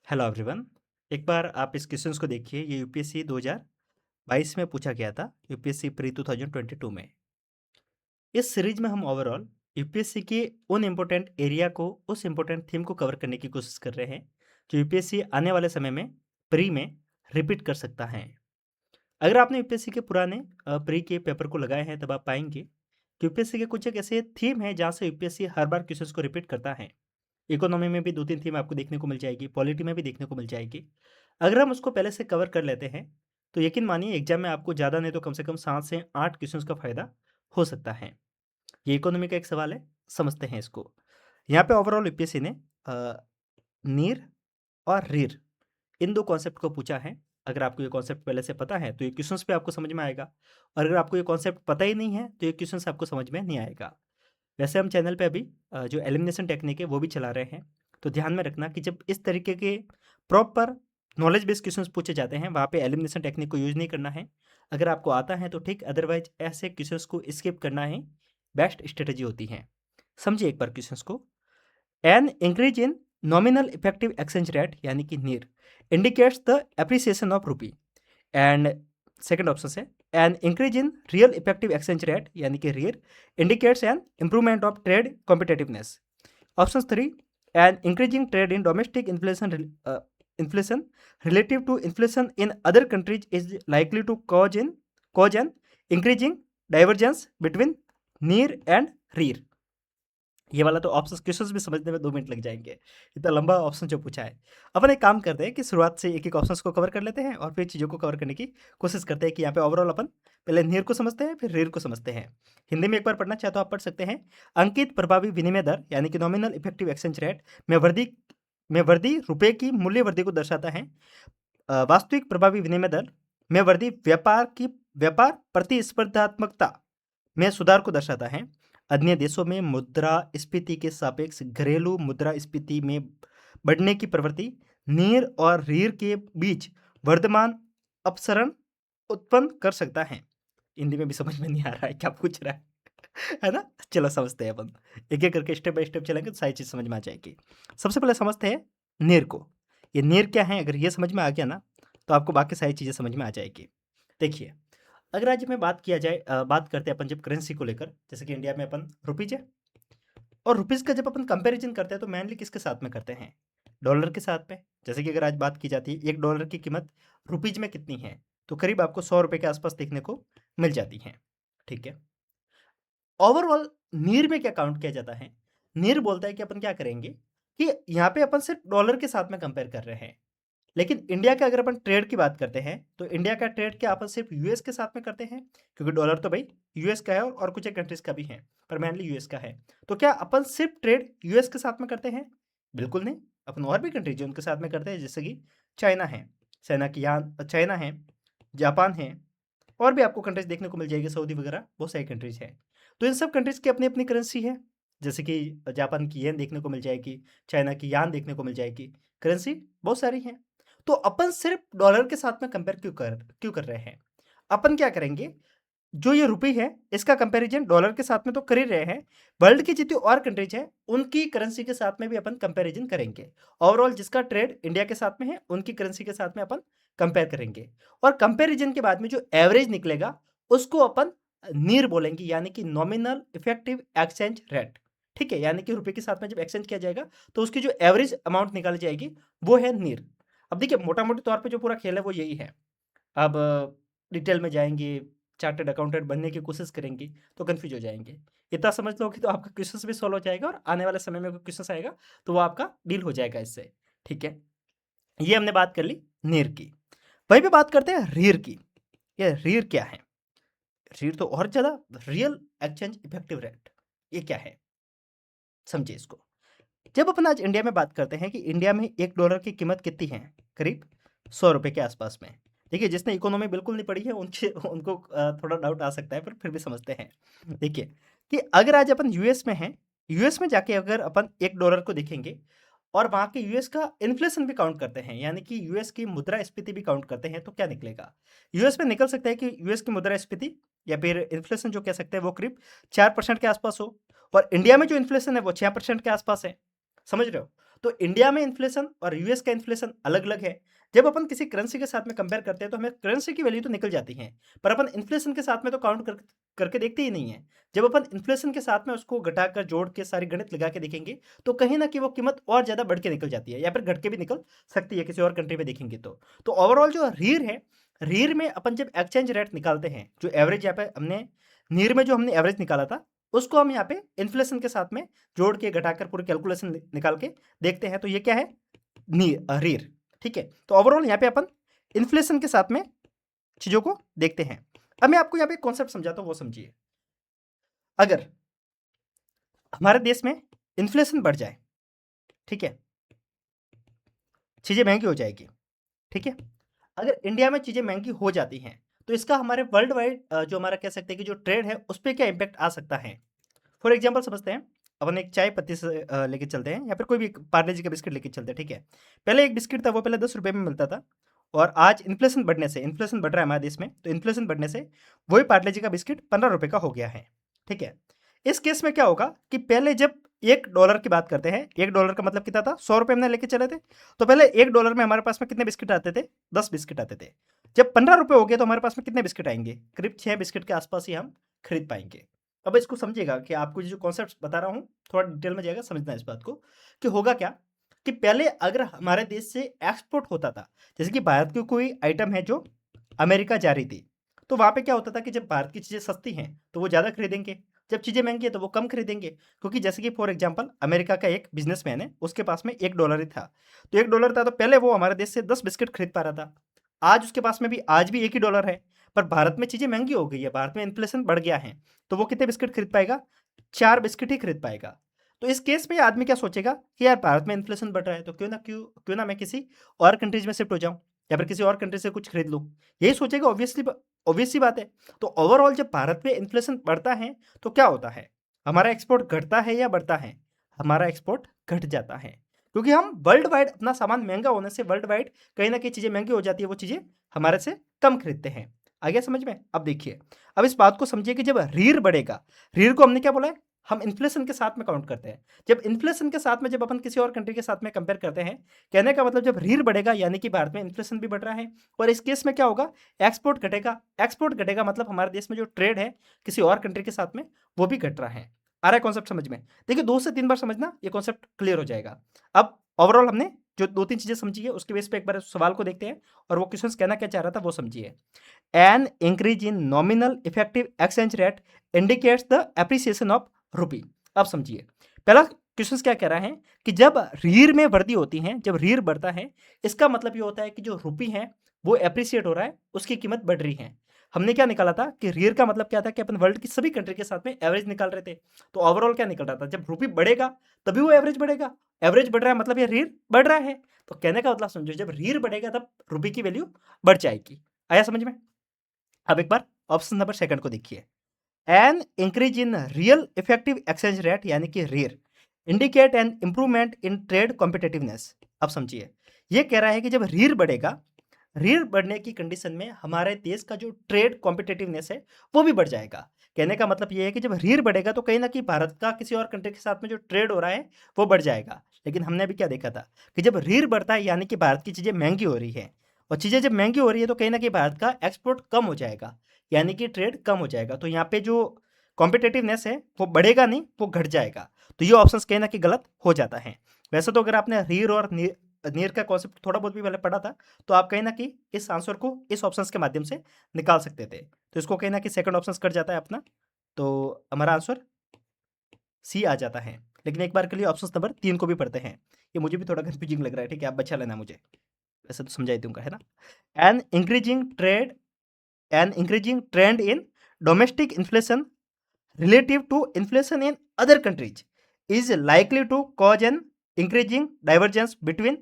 Hello everyone. एक बार आप इस क्वेश्चंस को देखिए। ये यूपीएससी 2022 में पूछा गया था, यूपीएससी प्री 2022 में। इस सीरीज में हम ओवरऑल यूपीएससी के उन इम्पोर्टेंट एरिया को, उस इम्पोर्टेंट थीम को कवर करने की कोशिश कर रहे हैं जो यूपीएससी आने वाले समय में प्री में रिपीट कर सकता है। अगर आपने यूपीएससी के पुराने प्री के पेपर को लगाए हैं तब आप पाएंगे कि यूपीएससी के कुछ एक ऐसे थीम है जहाँ से यूपीएससी हर बार क्वेश्चंस को रिपीट करता है। इकोनॉमी में भी 2-3 थीम आपको देखने को मिल जाएगी, पॉलिटी में भी देखने को मिल जाएगी। अगर हम उसको पहले से कवर कर लेते हैं, तो यकीन मानिए एग्ज़ाम में आपको ज़्यादा नहीं तो कम से कम 7 से 8 क्वेश्चंस का फ़ायदा हो सकता है। ये इकोनॉमी का एक सवाल है, समझते हैं इसको। यहाँ पे ओवरऑल यूपीएससी ने नीर और रीर इन 2 कॉन्सेप्ट को पूछा है। अगर आपको ये कॉन्सेप्ट पहले से पता है, तो ये क्वेश्चंस भी आपको समझ में आएगा और अगर आपको ये कॉन्सेप्ट पता ही नहीं है, तो ये क्वेश्चंस आपको समझ में नहीं आएगा। वैसे हम चैनल पे अभी जो एलिमिनेशन टेक्निक है वो भी चला रहे हैं, तो ध्यान में रखना कि जब इस तरीके के प्रॉपर नॉलेज बेस्ड क्वेश्चंस पूछे जाते हैं वहाँ पे एलिमिनेशन टेक्निक को यूज़ नहीं करना है। अगर आपको आता है तो ठीक, अदरवाइज ऐसे क्वेश्चंस को स्किप करना ही बेस्ट स्ट्रेटजी होती है। समझिए एक बार क्वेश्चंस को। An increase in nominal effective exchange rate यानी कि near indicates the appreciation of rupee and second option से an increase in real effective exchange rate यानी कि rear indicates an improvement of trade competitiveness. Option 3 an increasing trade in domestic inflation relative to inflation in other countries is likely to cause an increasing divergence between near and rear। ये वाला तो option questions भी समझने में 2 minute लग जाएंगे, इतना लंबा ऑप्शन जो पूछा है। अपन एक काम करते हैं कि शुरुआत से एक एक ऑप्शंस को कवर कर लेते हैं और फिर चीज़ों को कवर करने की कोशिश करते हैं कि यहाँ पे ओवरऑल अपन पहले नियर को समझते हैं फिर रेयर को समझते हैं। हिंदी में एक बार पढ़ना चाहे तो आप पढ़ सकते हैं। अंकित प्रभावी विनिमय दर यानी कि नॉमिनल इफेक्टिव एक्सचेंज रेट में वृद्धि रुपये की मूल्य वृद्धि को दर्शाता है। वास्तविक प्रभावी विनिमय दर में वृद्धि व्यापार प्रतिस्पर्धात्मकता में सुधार को दर्शाता है। अन्य देशों में मुद्रास्फीति के सापेक्ष घरेलू मुद्रास्फीति में बढ़ने की प्रवृत्ति नीर और रीर के बीच वर्तमान अपसरण उत्पन्न कर सकता है। हिंदी में भी समझ में नहीं आ रहा है क्या पूछ रहा है है ना? चलो समझते हैं अपन। एक-एक करके स्टेप बाय स्टेप चलेंगे तो सारी चीज़ समझ में आ जाएगी। सबसे पहले समझते हैं नीर को। ये नीर क्या है? अगर ये समझ में आ गया ना, तो आपको बाकी सारी चीज़ें समझ में आ जाएगी। देखिए, अगर आज में बात करते हैं अपन जब करेंसी को लेकर, जैसे कि इंडिया में अपन रुपीज़ है और रुपीज़ का जब अपन कंपैरिजन करते हैं तो मेनली किसके साथ में करते हैं? डॉलर के साथ में। जैसे कि अगर आज बात की जाती है, 1 डॉलर की कीमत रुपीज़ में कितनी है? तो करीब आपको ₹100 के आस-पास देखने को मिल जाती है। ठीक है? ओवरऑल नीर में क्या काउंट किया जाता है? नीर बोलता है कि अपन क्या करेंगे कि यहाँ पे अपन सिर्फ डॉलर के साथ में कंपेयर कर रहे हैं। लेकिन इंडिया का अगर अपन ट्रेड की बात करते हैं, तो इंडिया का ट्रेड क्या अपन सिर्फ यूएस के साथ में करते हैं? क्योंकि डॉलर तो भाई यूएस का है और कुछ एक कंट्रीज़ का भी है, पर मेनली यूएस का है। तो क्या अपन सिर्फ ट्रेड यूएस के साथ में करते हैं? बिल्कुल नहीं, अपन और भी कंट्रीज़ हैं उनके साथ में करते हैं, जैसे कि चाइना है, जापान है और भी आपको कंट्रीज़ देखने को मिल जाएगी, सऊदी वगैरह बहुत सारी कंट्रीज़ हैं। तो इन सब कंट्रीज़ की अपनी-अपनी करेंसी है, जैसे कि जापान की येन देखने को मिल जाएगी, चाइना की यान देखने को मिल जाएगी, करेंसी बहुत सारी हैं। तो अपन सिर्फ डॉलर के साथ में कंपेयर क्यों कर रहे हैं? अपन क्या करेंगे, जो ये रुपये है, इसका कंपैरिज़न डॉलर के साथ में तो कर ही रहे हैं, वर्ल्ड की जितनी और कंट्रीज़ हैं, उनकी करेंसी के साथ में भी अपन कंपैरिज़न करेंगे। ओवरऑल जिसका ट्रेड इंडिया के साथ में है, उनकी करेंसी के साथ में अपन कंपेयर करेंगे और कंपैरिज़न के बाद में जो एवरेज निकलेगा, उसको अपन नीर बोलेंगे, यानी कि नॉमिनल इफेक्टिव एक्सचेंज रेट। ठीक है? यानी कि रुपये के साथ में जब एक्सचेंज किया जाएगा, तो उसकी जो एवरेज अमाउंट निकाली जाएगी, वो है नीर। अब देखिए, मोटा-मोटी तौर पे जो पूरा खेल है, वो यही है। अब डिटेल में जाएँगे, चार्टर्ड अकाउंटेंट बनने की कोशिश करेंगे, तो कन्फ्यूज़ हो जाएँगे। इतना समझ लोगे तो आपका क्वेश्चंस भी सॉल्व हो जाएगा और आने वाले समय में कोई क्वेश्चंस आएगा, तो वो आपका डील हो जाएगा इससे। ठीक है? ये हमने बात कर ली नीर की। वहीं पे बात करते हैं रीर की। ये रीर क्या है? रीर तो और ज़्यादा, रियल एक्सचेंज इफेक्टिव रेट। ये क्या है? समझिए इसको। जब अपन आज इंडिया में बात करते हैं कि इंडिया में 1 डॉलर की कीमत कितनी है? करीब ₹100 के आसपास में। देखिए, जिसने इकोनॉमी बिल्कुल नहीं पढ़ी है उनको थोड़ा डाउट आ सकता है, पर फिर भी समझते हैं। देखिए, कि अगर आज अपन यूएस में हैं, यूएस में जाके अगर अपन 1 डॉलर को देखेंगे और वहाँ के यूएस का इन्फ्लेशन भी काउंट करते हैं, यानी कि यूएस की मुद्रास्फीति भी काउंट करते हैं, तो क्या निकलेगा? यूएस में निकल सकता है कि यूएस की मुद्रास्फीति या फिर इन्फ्लेशन जो कह सकते हैं, वो करीब 4% के आसपास हो और इंडिया में जो इन्फ्लेशन है, वो 6% के आसपास है। समझ रहे हो? तो इंडिया में इन्फ्लेशन और यूएस का इन्फ्लेशन अलग-अलग है। जब अपन किसी करेंसी के साथ में कंपेयर करते हैं तो हमें करेंसी की वैल्यू तो निकल जाती है, पर अपन इन्फ्लेशन के साथ में तो काउंट करके देखते ही नहीं है। जब अपन इन्फ्लेशन के साथ में उसको घटाकर, जोड़ के, सारी गणित लगा के देखेंगे, तो कहीं न कहीं वो कीमत और ज़्यादा बढ़ के निकल जाती है या फिर घट के भी निकल सकती है किसी और कंट्री में देखेंगे तो। तो ओवरऑल जो रीर है, रीर में अपन जब एक्सचेंज रेट निकालते हैं, जो एवरेज यहाँ पे हमने नीर में जो हमने एवरेज निकाला था, उसको हम यहाँ पे इन्फ्लेशन के साथ में जोड़ के, घटाकर पूरी कैलकुलेशन निकाल के देखते हैं, तो ये क्या है? रीर। ठीक है? तो ओवरऑल यहाँ पे अपन इन्फ्लेशन के साथ में चीज़ों को देखते हैं। अब मैं आपको यहाँ पे कॉन्सेप्ट समझाता हूँ, वो समझिए। अगर हमारे देश में इन्फ्लेशन बढ़ जाए, ठीक है? चीज़ें महँगी हो जाएगी, ठीक है? अगर इंडिया में चीज़ें महँगी हो जाती हैं, तो इसका हमारे वर्ल्ड वाइड जो हमारा कह सकते हैं कि जो ट्रेड है, उस पे क्या इम्पैक्ट आ सकता है? फॉर एग्जाम्पल समझते हैं, अपन एक चाय पत्ती से लेके चलते हैं या फिर कोई भी पार्ले जी का बिस्किट लेके चलते हैं, ठीक है? पहले एक बिस्किट था, वो पहले 10 रुपए में मिलता था और आज इन्फ्लेशन बढ़ने से, इन्फ्लेशन बढ़ रहा है हमारे देश में, तो इन्फ्लेशन बढ़ने से वही पार्ले जी का बिस्किट 15 रुपए का हो गया है, ठीक है? इस केस में क्या होगा कि पहले जब $1 की बात करते हैं, $1 का मतलब कितना था? 100 रुपए हमने लेके चले थे, तो पहले $1 में हमारे पास में कितने बिस्किट आते थे? 10 बिस्किट आते थे। जब 15 रुपए हो गए तो हमारे पास में कितने बिस्किट आएंगे? करीब 6 बिस्किट के आसपास ही हम खरीद पाएंगे। अब इसको समझिएगा कि आपको जो कॉन्सेप्ट बता रहा हूँ, थोड़ा डिटेल में जाएगा, समझना है इस बात को कि होगा क्या कि पहले अगर हमारे देश से एक्सपोर्ट होता था, जैसे कि भारत की कोई आइटम है जो अमेरिका जा रही थी, तो वहाँ पे क्या होता था कि जब भारत की चीज़ें सस्ती हैं तो वो ज़्यादा खरीदेंगे, जब चीज़ें महंगी है तो वो कम खरीदेंगे, क्योंकि जैसे कि फॉर एग्जांपल अमेरिका का एक बिजनेसमैन है, उसके पास में $1 ही था, तो $1 था तो पहले वो हमारे देश से 10 बिस्किट खरीद पा रहा था। आज उसके पास में भी आज भी $1 ही है, पर भारत में चीज़ें महंगी हो गई है, भारत में इन्फ्लेशन बढ़ गया है, तो वो कितने बिस्किट खरीद पाएगा? 4 बिस्किट ही खरीद पाएगा। तो इस केस में आदमी क्या सोचेगा कि यार भारत में इन्फ्लेशन बढ़ रहा है, तो क्यों ना मैं किसी और कंट्रीज में शिफ्ट हो जाऊं या फिर किसी और कंट्री से कुछ खरीद लूं, यही सोचेगा। ऑब्वियस सी बात है। तो ओवरऑल जब भारत में इन्फ्लेशन बढ़ता है तो क्या होता है? हमारा एक्सपोर्ट घटता है या बढ़ता है? हमारा एक्सपोर्ट घट जाता है, क्योंकि हम वर्ल्ड वाइड अपना सामान महंगा होने से वर्ल्ड वाइड कहीं ना कहीं चीज़ें महंगी हो जाती है, वो चीज़ें हमारे से कम खरीदते हैं। आ गया समझ में? अब देखिए, अब इस बात को समझिए कि जब रीर बढ़ेगा, रीर को हमने क्या बोला है? हम इन्फ्लेशन के साथ में काउंट करते हैं। जब इन्फ्लेशन के साथ में जब अपन किसी और कंट्री के साथ में कंपेयर करते हैं, कहने का मतलब जब रीर बढ़ेगा यानी कि भारत में इन्फ्लेशन भी बढ़ रहा है, और इस केस में क्या होगा? एक्सपोर्ट घटेगा। एक्सपोर्ट घटेगा मतलब हमारे देश में जो ट्रेड है किसी और कंट्री के साथ में, वो भी घट रहा है। आ रहा है कॉन्सेप्ट समझ में? देखिए 2 से 3 बार समझना, ये कॉन्सेप्ट क्लियर हो जाएगा। अब ओवरऑल हमने जो 2-3 चीज़ें समझी है, उसके बेस पे एक बार सवाल को देखते हैं और वो क्वेश्चन कहना क्या चाह रहा था वो समझिए। N increase in nominal effective exchange rate indicates the appreciation of रूपी। अब समझिए, पहला क्वेश्चन क्या कह रहा है कि जब रीर में वृद्धि होती है, जब रीर बढ़ता है, इसका मतलब ये होता है कि जो रूपी है वो एप्रिसिएट हो रहा है, उसकी कीमत बढ़ रही है। हमने क्या निकाला था कि रीर का मतलब क्या था कि अपन वर्ल्ड की सभी कंट्री के साथ में एवरेज निकाल रहे थे। तो ओवरऑल क्या निकल रहा था? जब रूपी बढ़ेगा तभी वो एवरेज बढ़ेगा। एवरेज बढ़ रहा है मतलब ये रीर बढ़ रहा है। तो कहने का मतलब समझो, जब रीर बढ़ेगा तब रूपी की वैल्यू बढ़ जाएगी। आया समझ में? अब एक बार ऑप्शन नंबर सेकंड को देखिए। N increase in real effective exchange rate यानी कि रेर indicate N improvement in trade competitiveness. अब समझिए, ये कह रहा है कि जब रीर बढ़ेगा, रीढ़ बढ़ने की कंडीशन में हमारे देश का जो ट्रेड कॉम्पिटिटिवनेस है वो भी बढ़ जाएगा। कहने का मतलब ये है कि जब रीढ़ बढ़ेगा तो कहीं ना कहीं भारत का किसी और कंट्री के साथ में जो ट्रेड हो रहा है वो बढ़ जाएगा। लेकिन हमने अभी क्या देखा था कि जब रीढ़ बढ़ता है यानी कि भारत की चीज़ें महंगी हो रही है, और चीज़ें जब महंगी हो रही है तो कहीं ना कहीं भारत का एक्सपोर्ट कम हो जाएगा, यानी कि ट्रेड कम हो जाएगा। तो यहाँ पे जो कॉम्पिटेटिवनेस है वो बढ़ेगा नहीं, वो घट जाएगा। तो ये ऑप्शन कहीं ना कहीं गलत हो जाता है। वैसे तो अगर आपने रीढ़ और नियर का कॉन्सेप्ट थोड़ा बहुत भी पहले पढ़ा था, तो आप कहीं न कहीं इस आंसर को इस ऑप्शंस के माध्यम से निकाल सकते थे। तो इसको कहीं न कहीं सेकंड ऑप्शंस कट जाता है अपना, तो हमारा आंसर सी आ जाता है। लेकिन एक बार के लिए ऑप्शंस नंबर 3 को भी पढ़ते हैं। ये मुझे भी थोड़ा कन्फ्यूजिंग लग रहा है, ठीक है? आप बचा लेना मुझे। वैसे तो समझा ही दूँगा, है ना? N increasing trade an increasing trend in domestic inflation relative to inflation in other countries is likely to cause an increasing divergence between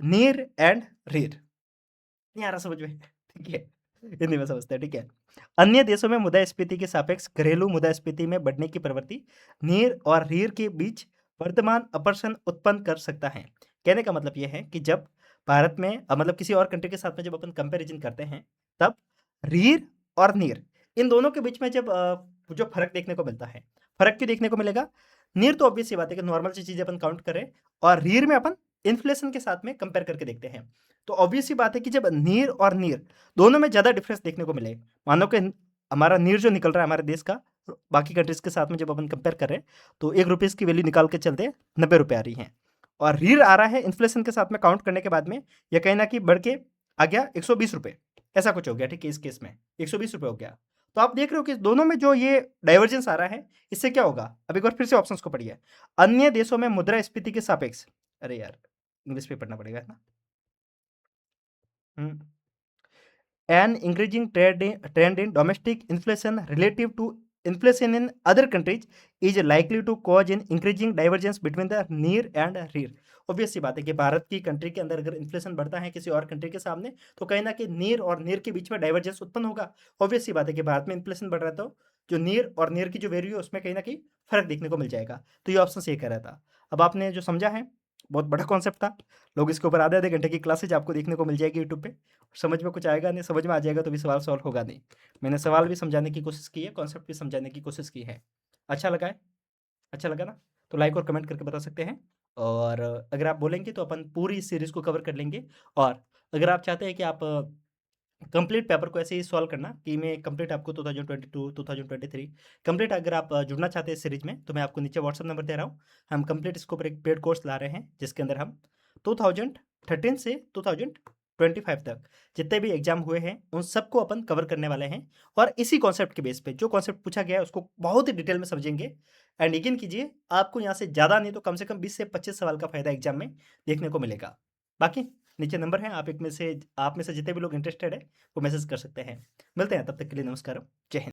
near and rear। नहीं आ रहा समझ में? ठीक है, हिंदी में समझते हैं, ठीक है। अन्य देशों में मुद्रास्फीति के सापेक्ष घरेलू मुद्रास्फीति में बढ़ने की प्रवृत्ति नीर और रीर के बीच वर्तमान अपर्सन उत्पन्न कर सकता है। कहने का मतलब यह है कि जब भारत में मतलब किसी और कंट्री के साथ में जब अपन कंपैरिजन करते हैं, तब रीर और नीर इन दोनों के बीच में जब जो फर्क देखने को मिलता है, फर्क क्यों देखने को मिलेगा? नीर तो ऑब्वियस सी बात है कि नॉर्मल सी चीजें अपन काउंट करें, और रीर में अपन इन्फ्लेशन के साथ में कंपेयर करके देखते हैं। तो ऑब्वियस सी बात है कि जब नीर और नीर दोनों में ज़्यादा डिफरेंस देखने को मिले, मानो कि हमारा नीर जो निकल रहा है हमारे देश का बाकी कंट्रीज़ के साथ में जब अपन कंपेयर कर रहे हैं, तो 1 रुपीज़ की वैल्यू निकाल के चलते 90 रुपए आ रही हैं और रीर आ रहा है इन्फ्लेशन के साथ में काउंट करने के बाद में, ये कहीं न कहीं बढ़ के आ गया 120 रुपए, ऐसा कुछ हो गया, ठीक है? इस केस में 120 रुपए हो गया। तो आप देख रहे हो कि दोनों में जो ये डाइवर्जेंस आ रहा है, इससे क्या होगा? अब एक बार फिर से ऑप्शंस को पढ़िए। अन्य देशों में मुद्रास्फीति के सापेक्ष, अरे यार! इंग्लिश में पढ़ना पड़ेगा, है ना? हुँ। An increasing trend in domestic inflation relative to inflation in other countries is likely to cause an increasing divergence between the near and rear. Obvious सी बात है कि भारत की कंट्री के अंदर अगर इन्फ्लेशन बढ़ता है किसी और कंट्री के सामने, तो कहीं ना कहीं नियर और नियर के बीच में डाइवर्जेंस उत्पन्न होगा। ऑब्वियस सी बात है कि भारत में इन्फ्लेशन बढ़ रहा है, तो जो नियर और नियर की जो वैल्यू है उसमें कहीं ना कहीं फर्क देखने को मिल जाएगा। तो ये ऑप्शन सही कह रहा था। अब आपने जो समझा है, बहुत बड़ा कॉन्सेप्ट था। लोग इसके ऊपर आधे आधे घंटे की क्लासेज आपको देखने को मिल जाएगी यूट्यूब पे। समझ में कुछ आएगा नहीं, समझ में आ जाएगा तो भी सवाल सॉल्व होगा नहीं। मैंने सवाल भी समझाने की कोशिश की है, कॉन्सेप्ट भी समझाने की कोशिश की है। अच्छा लगा है? अच्छा लगा ना? तो लाइक और कमेंट करके बता सकते हैं। और अगर आप बोलेंगे तो अपन पूरी इस सीरीज़ को कवर कर लेंगे। और अगर आप चाहते हैं कि आप कंप्लीट पेपर को ऐसे ही सॉल्व करना कि मैं कंप्लीट आपको 2022, 2023 कंप्लीट अगर आप जुड़ना चाहते हैं इस सीरीज में, तो मैं आपको नीचे व्हाट्सएप नंबर दे रहा हूँ। हम कंप्लीट इसके ऊपर एक पेड कोर्स ला रहे हैं, जिसके अंदर हम 2013 से 2025 तक जितने भी एग्जाम हुए हैं उन सबको अपन कवर करने वाले हैं। और इसी कॉन्सेप्ट के बेस पे जो कॉन्सेप्ट पूछा गया है उसको बहुत ही डिटेल में समझेंगे। एंड यकीन कीजिए, आपको यहाँ से ज़्यादा नहीं तो कम से कम 20 से 25 सवाल का फायदा एग्जाम में देखने को मिलेगा। बाकी नीचे नंबर है, आप में से जितने भी लोग इंटरेस्टेड है वो मैसेज कर सकते हैं। मिलते हैं, तब तक के लिए नमस्कार, जय हिंद।